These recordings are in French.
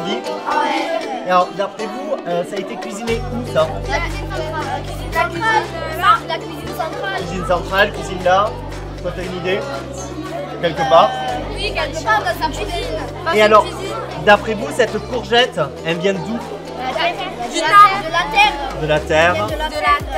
envie? Ouais. Et alors, d'après vous, ça a été cuisiné où ça? La cuisine centrale. La cuisine centrale. Cuisine centrale, cuisine là. Toi, t'as une idée? Quelque part? Oui, quelque part dans sa cuisine. Et alors, d'après vous, cette courgette, elle vient d'où? De la terre. De la terre.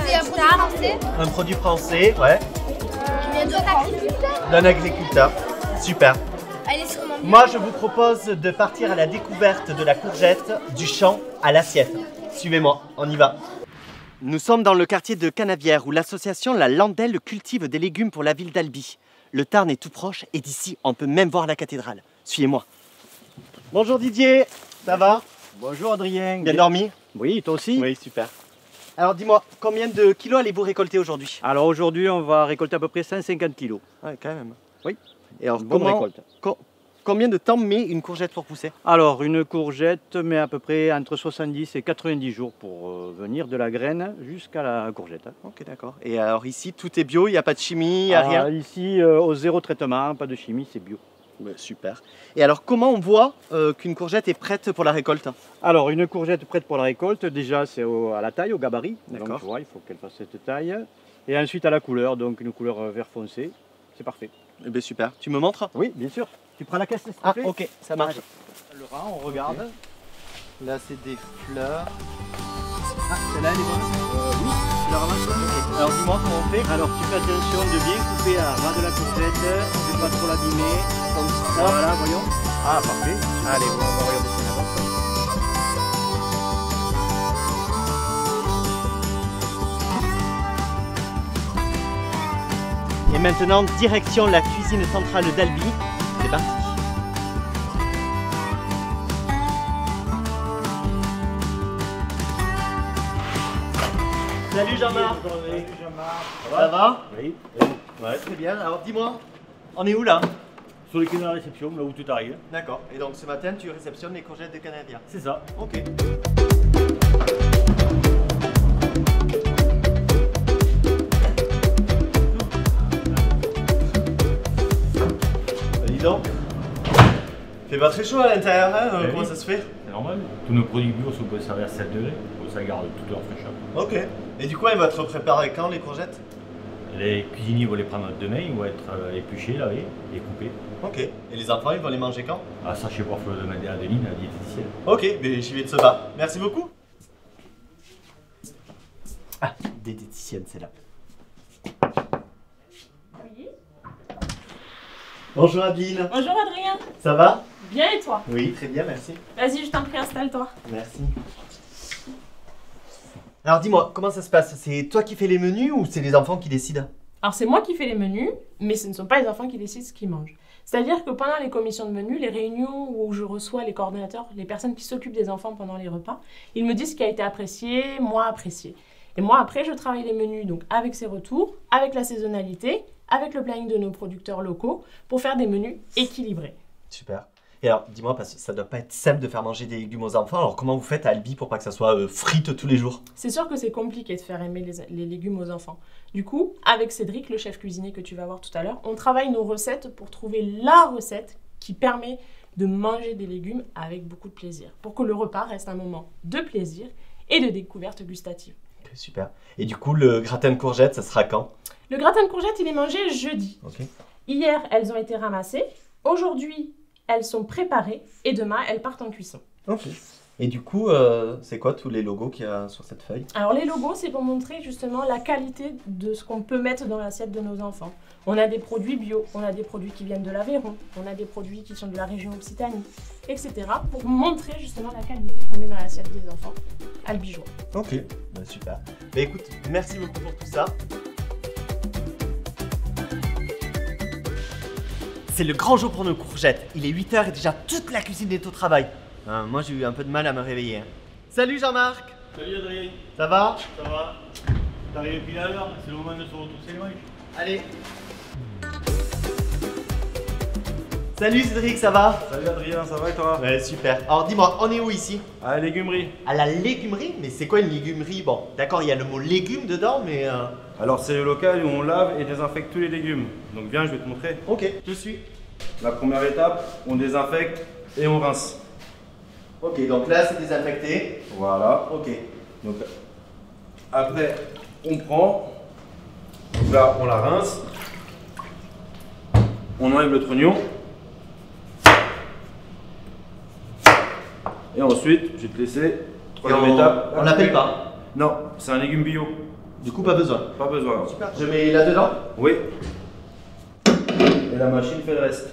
C'est un produit français. Un produit français, ouais. Qui vient d'un agriculteur. D'un agriculteur. Super. Elle est sûrement bien. Moi, je vous propose de partir à la découverte de la courgette du champ à l'assiette. Suivez-moi, on y va. Nous sommes dans le quartier de Canavières où l'association La Landelle cultive des légumes pour la ville d'Albi. Le Tarn est tout proche et d'ici, on peut même voir la cathédrale. Suivez-moi. Bonjour Didier, ça va? Bonjour Adrien. Bien dormi? Oui, toi aussi? Oui, super. Alors dis-moi, combien de kilos allez-vous récolter aujourd'hui? Alors aujourd'hui, on va récolter à peu près 150 kilos. Ouais, quand même. Oui. Et alors, Bonne récolte. Combien de temps met une courgette pour pousser? Alors, une courgette met à peu près entre 70 et 90 jours pour venir de la graine jusqu'à la courgette. Ok, d'accord. Et alors ici, tout est bio, il n'y a pas de chimie, il n'y a rien? Ici, au zéro traitement, pas de chimie, c'est bio. Ouais, super. Et alors, comment on voit qu'une courgette est prête pour la récolte? Alors, une courgette prête pour la récolte, déjà, c'est à la taille, au gabarit. D'accord. Donc, tu vois, il faut qu'elle fasse cette taille. Et ensuite, à la couleur, donc une couleur vert foncé. C'est parfait. Eh bien, super. Tu me montres? Oui, bien sûr. Tu prends la caisse, s'il te Ah, plaît? ok, ça marche. Le rang, on regarde. Là, c'est des fleurs. Ah, celle-là, elle est bonne? Oui, tu la ramasses. Ok. Alors, dis-moi comment on fait. Alors tu fais attention de bien couper à ras de la courgette, de ne pas trop l'abîmer. Comme ça. Voilà, voyons. Ah, parfait. Allez, on va regarder ça d'abord. Et maintenant, direction la cuisine centrale d'Albi. C'est parti. Salut Jean-Marc. Salut Jean-Marc. Ça va? Oui. Ouais, très bien. Alors dis-moi, on est où là? Sur les quais de la réception, là où tout arrive. D'accord. Et donc ce matin, tu réceptionnes les courgettes de Canavières. C'est ça. Ok. Dis donc. Fait pas très chaud à l'intérieur, hein? Oui. Comment ça se fait? C'est normal. Tous nos produits bio sont pouvez servir à 7 degrés, pour que ça garde toute leur fraîcheur. Ok. Et du coup, elle va être préparée quand les courgettes? Les cuisiniers vont les prendre demain, ils vont être épluchés, lavés et coupés. Ok. Et les enfants, ils vont les manger quand? Ah, ça, je sais pas, il faut demander à Adeline, la diététicienne. Ok, mais j'y vais de ce bas. Merci beaucoup. Ah, diététicienne, c'est là. Oui. Bonjour Adeline. Bonjour Adrien. Ça va? Bien et toi? Oui, très bien, merci. Vas-y, je t'en prie, installe-toi. Merci. Alors dis-moi, comment ça se passe? C'est toi qui fais les menus ou c'est les enfants qui décident? Alors c'est moi qui fais les menus, mais ce ne sont pas les enfants qui décident ce qu'ils mangent. C'est-à-dire que pendant les commissions de menus, les réunions où je reçois les coordonnateurs, les personnes qui s'occupent des enfants pendant les repas, ils me disent ce qui a été apprécié, moins apprécié. Et moi après, je travaille les menus donc avec ces retours, avec la saisonnalité, avec le planning de nos producteurs locaux, pour faire des menus équilibrés. Super. Et alors, dis-moi, parce que ça doit pas être simple de faire manger des légumes aux enfants, alors comment vous faites à Albi pour pas que ça soit frite tous les jours? C'est sûr que c'est compliqué de faire aimer les légumes aux enfants. Du coup, avec Cédric, le chef cuisinier que tu vas voir tout à l'heure, on travaille nos recettes pour trouver la recette qui permet de manger des légumes avec beaucoup de plaisir, pour que le repas reste un moment de plaisir et de découverte gustative. Ok, super. Et du coup, le gratin de courgettes, ça sera quand? Le gratin de courgettes, il est mangé jeudi. Ok. Hier, elles ont été ramassées. Aujourd'hui, elles sont préparées et demain, elles partent en cuisson. Ok. Et du coup, c'est quoi tous les logos qu'il y a sur cette feuille? Alors les logos, c'est pour montrer justement la qualité de ce qu'on peut mettre dans l'assiette de nos enfants. On a des produits bio, on a des produits qui viennent de l'Aveyron, on a des produits qui sont de la région Occitanie, etc. pour montrer justement la qualité qu'on met dans l'assiette des enfants albigeois. Ok, bah, super. Bah écoute, merci beaucoup pour tout ça. C'est le grand jour pour nos courgettes. Il est 8h et déjà toute la cuisine est au travail. Moi j'ai eu un peu de mal à me réveiller. Salut Jean-Marc. Salut Adrien. Ça va? Ça va? T'arrives pile à l'heure, c'est le moment de se retrousser les manches. Allez. Salut Cédric, ça va? Salut Adrien, ça va et toi? Ouais, super. Alors dis-moi, on est où ici? À la légumerie. À la légumerie? Mais c'est quoi une légumerie? Bon, d'accord, il y a le mot légumes dedans, mais... Alors c'est le local où on lave et désinfecte tous les légumes. Donc viens, je vais te montrer. Ok, je suis. La première étape, on désinfecte et on rince. Ok, donc là c'est désinfecté. Voilà. Ok. Donc après, on prend. Donc là, on la rince. On enlève le trognon. Et ensuite, je vais te laisser. Troisième étape. On l'appelle pas. Non, c'est un légume bio. Du coup, pas besoin. Pas besoin. Super. Je mets là-dedans. Oui. Et la machine fait le reste.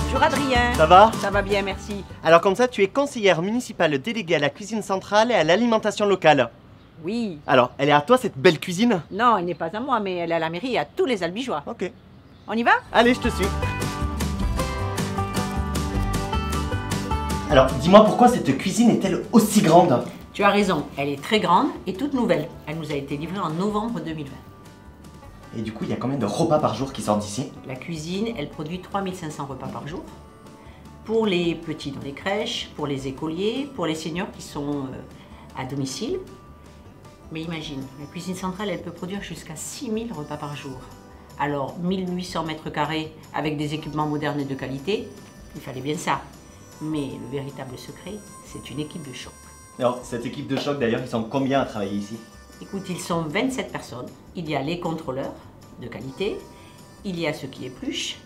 Bonjour Adrien. Ça va? Ça va bien, merci. Alors comme ça, tu es conseillère municipale déléguée à la cuisine centrale et à l'alimentation locale. Oui. Alors, elle est à toi cette belle cuisine? Non, elle n'est pas à moi, mais elle est à la mairie et à tous les albigeois. Ok. On y va? Allez, je te suis. Alors, dis-moi pourquoi cette cuisine est-elle aussi grande? Tu as raison, elle est très grande et toute nouvelle. Elle nous a été livrée en novembre 2020. Et du coup, il y a combien de repas par jour qui sortent d'ici? La cuisine, elle produit 3500 repas par jour. Pour les petits dans les crèches, pour les écoliers, pour les seniors qui sont à domicile. Mais imagine, la cuisine centrale, elle peut produire jusqu'à 6000 repas par jour. Alors, 1800 mètres carrés avec des équipements modernes et de qualité, il fallait bien ça. Mais le véritable secret, c'est une équipe de choc. Alors, cette équipe de choc d'ailleurs, ils sont combien à travailler ici? Écoute, ils sont 27 personnes. Il y a les contrôleurs de qualité, il y a ceux qui épluchent,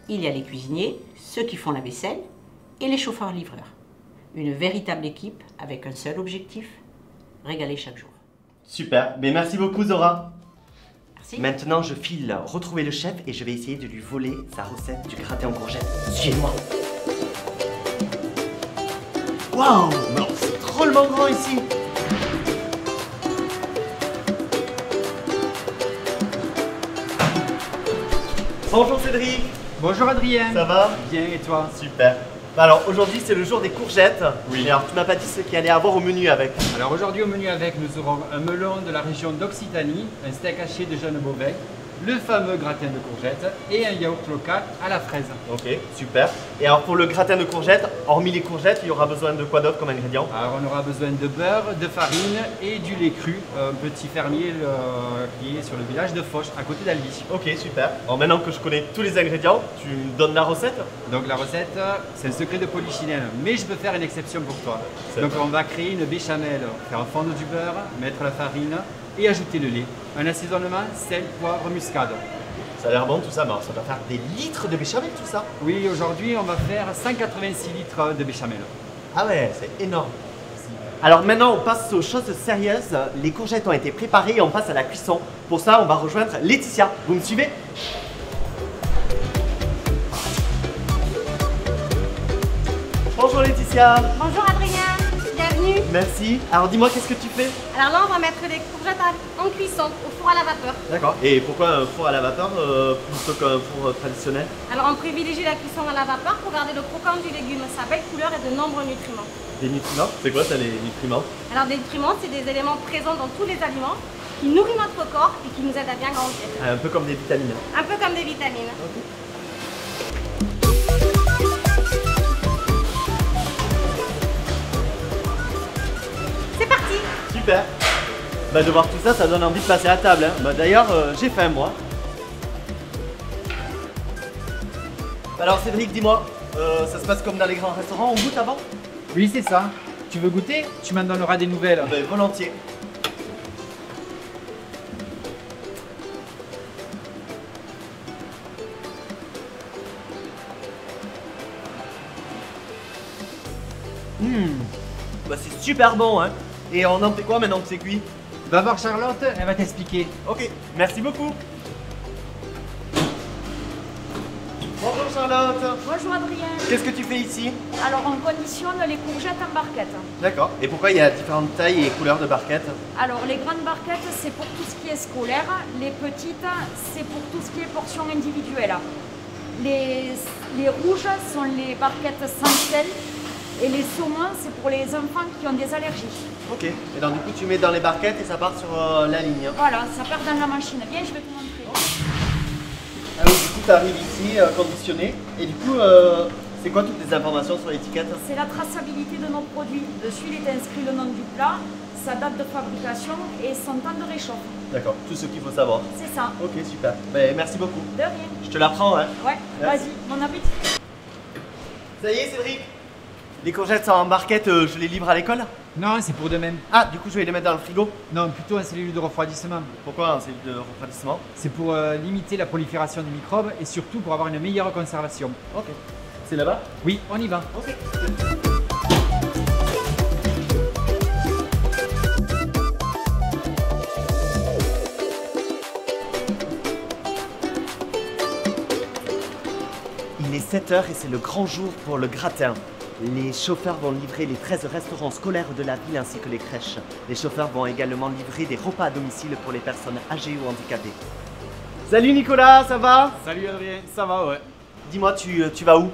il y a les cuisiniers, ceux qui font la vaisselle et les chauffeurs-livreurs. Une véritable équipe avec un seul objectif, régaler chaque jour. Super, mais merci beaucoup Zora. Merci. Maintenant, je file retrouver le chef et je vais essayer de lui voler sa recette du gratin aux courgettes. Suivez-moi. Waouh, mais c'est drôlement grand ici. Bonjour Cédric. Bonjour Adrien. Ça va? Bien, et toi? Super. Bah alors aujourd'hui c'est le jour des courgettes. Oui. Et alors tu m'as pas dit ce qu'il allait avoir au menu avec. Alors aujourd'hui au menu avec, nous aurons un melon de la région d'Occitanie, un steak haché de jeunes bovins, le fameux gratin de courgettes et un yaourt local à la fraise. Ok, super. Et alors pour le gratin de courgettes, hormis les courgettes, il y aura besoin de quoi d'autre comme ingrédient? Alors on aura besoin de beurre, de farine et du lait cru, un petit fermier qui est sur le village de Foch, à côté d'Albi. Ok, super. Alors maintenant que je connais tous les ingrédients, tu me donnes la recette? Donc la recette, c'est un secret de polichinelle, mais je peux faire une exception pour toi. Donc on va créer une béchamel, faire fondre du beurre, mettre la farine et ajouter le lait. Un assaisonnement, sel, poivre, muscade. Ça a l'air bon tout ça, mais alors ça doit faire des litres de béchamel tout ça? Oui, aujourd'hui on va faire 186 litres de béchamel. Ah ouais, c'est énorme. Alors maintenant on passe aux choses sérieuses. Les courgettes ont été préparées et on passe à la cuisson. Pour ça on va rejoindre Laetitia. Vous me suivez? Bonjour Laetitia. Bonjour Adrien, bienvenue. Merci. Alors dis-moi qu'est-ce que tu fais? Alors là, on va mettre des courgettes en cuisson au four à la vapeur. D'accord. Et pourquoi un four à la vapeur plutôt qu'un four traditionnel? Alors on privilégie la cuisson à la vapeur pour garder le croquant du légume, sa belle couleur et de nombreux nutriments. Des nutriments? C'est quoi ça les nutriments? Alors des nutriments, c'est des éléments présents dans tous les aliments qui nourrissent notre corps et qui nous aident à bien grandir. Un peu comme des vitamines. Un peu comme des vitamines. C'est parti. Super. Bah de voir tout ça, ça donne envie de passer à table. Hein. Bah d'ailleurs, j'ai faim moi. Alors Cédric, dis-moi, ça se passe comme dans les grands restaurants, on goûte avant? Oui, c'est ça. Tu veux goûter? Tu m'en donneras des nouvelles. Bah, volontiers. Bah c'est super bon hein. Et on en fait quoi maintenant que c'est cuit? Va voir Charlotte, elle va t'expliquer. Ok, merci beaucoup. Bonjour Charlotte. Bonjour Adrien. Qu'est-ce que tu fais ici? Alors on conditionne les courgettes en barquettes. D'accord. Et pourquoi il y a différentes tailles et couleurs de barquettes? Alors les grandes barquettes c'est pour tout ce qui est scolaire, les petites c'est pour tout ce qui est portion individuelle. Les rouges sont les barquettes sans sel et les saumons c'est pour les enfants qui ont des allergies. Ok. Et donc du coup tu mets dans les barquettes et ça part sur la ligne. Voilà, ça part dans la machine. Viens, je vais te montrer. Ah oui, du coup tu arrives ici conditionné et du coup c'est quoi toutes les informations sur l'étiquette? C'est la traçabilité de nos produits. Dessus il est inscrit le nom du plat, sa date de fabrication et son temps de réchauffe. D'accord, tout ce qu'il faut savoir. C'est ça. Ok, super. Ben, merci beaucoup. De rien. Je te la prends, hein. Ouais, vas-y, mon appétit. Ça y est, Cédric? Les courgettes en barquette, je les livre à l'école? Non, c'est pour demain. Ah, du coup, je vais les mettre dans le frigo? Non, plutôt en cellule de refroidissement. Pourquoi un cellule de refroidissement? C'est pour limiter la prolifération des microbes et surtout pour avoir une meilleure conservation. Ok. C'est là-bas? Oui, on y va. Ok. Il est 7h et c'est le grand jour pour le gratin. Les chauffeurs vont livrer les 13 restaurants scolaires de la ville ainsi que les crèches. Les chauffeurs vont également livrer des repas à domicile pour les personnes âgées ou handicapées. Salut Nicolas, ça va? Salut Adrien, ça va ouais. Dis-moi, tu vas où?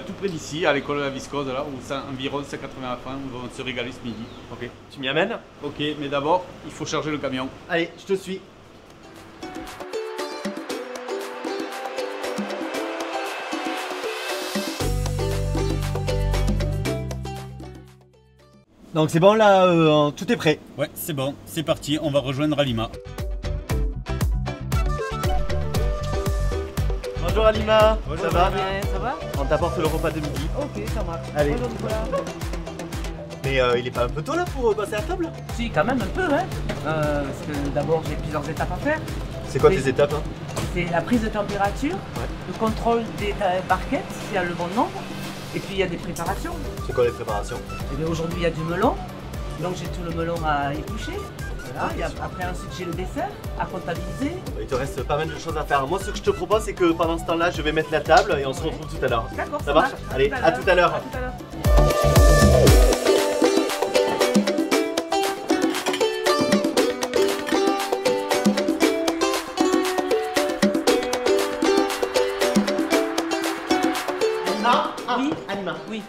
Tout près d'ici, à l'école de la Viscose, là, où c'est environ 180 francs, où on se régaler ce midi. Ok. Tu m'y amènes? Ok, mais d'abord, il faut charger le camion. Allez, je te suis. Donc c'est bon là, tout est prêt. Ouais, c'est bon, c'est parti, on va rejoindre Alima. Bonjour Alima, bonjour, ça va? Ça va? On t'apporte le repas de midi. Ok, ça marche. Allez. Bonjour Nicolas. Mais il est pas un peu tôt là pour passer à table? Si, quand même un peu, hein. Parce que d'abord j'ai plusieurs étapes à faire. C'est quoi tes étapes hein? C'est la prise de température, le contrôle des barquettes, s'il y a le bon nombre, et puis il y a des préparations. C'est quoi les préparations? Et bien aujourd'hui il y a du melon, donc j'ai tout le melon à éplucher. Voilà. Et après ensuite j'ai le dessert à comptabiliser. Il te reste pas mal de choses à faire. Moi ce que je te propose c'est que pendant ce temps-là je vais mettre la table et on se retrouve tout à l'heure. D'accord, ça marche? Allez, à tout à l'heure. Oui. Alima. Oui.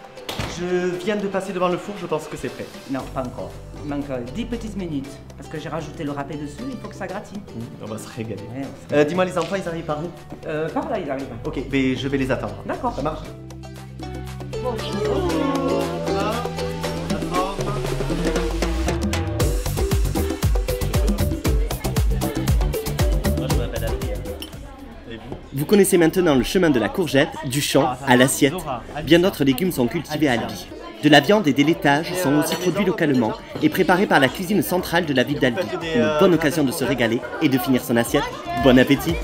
Je viens de passer devant le four, je pense que c'est prêt. Non, pas encore. Il manque 10 petites minutes. Parce que j'ai rajouté le râpé dessus, il faut que ça gratine. On va se régaler. Ouais, dis-moi les enfants, ils arrivent par où? Par là, ils arrivent. Ok, mais je vais les attendre. D'accord. Ça marche? Vous connaissez maintenant le chemin de la courgette, du champ à l'assiette. Bien d'autres légumes sont cultivés à Albi. De la viande et des laitages sont aussi produits localement et préparés par la cuisine centrale de la ville d'Albi. Une bonne occasion de se régaler et de finir son assiette. Bon appétit!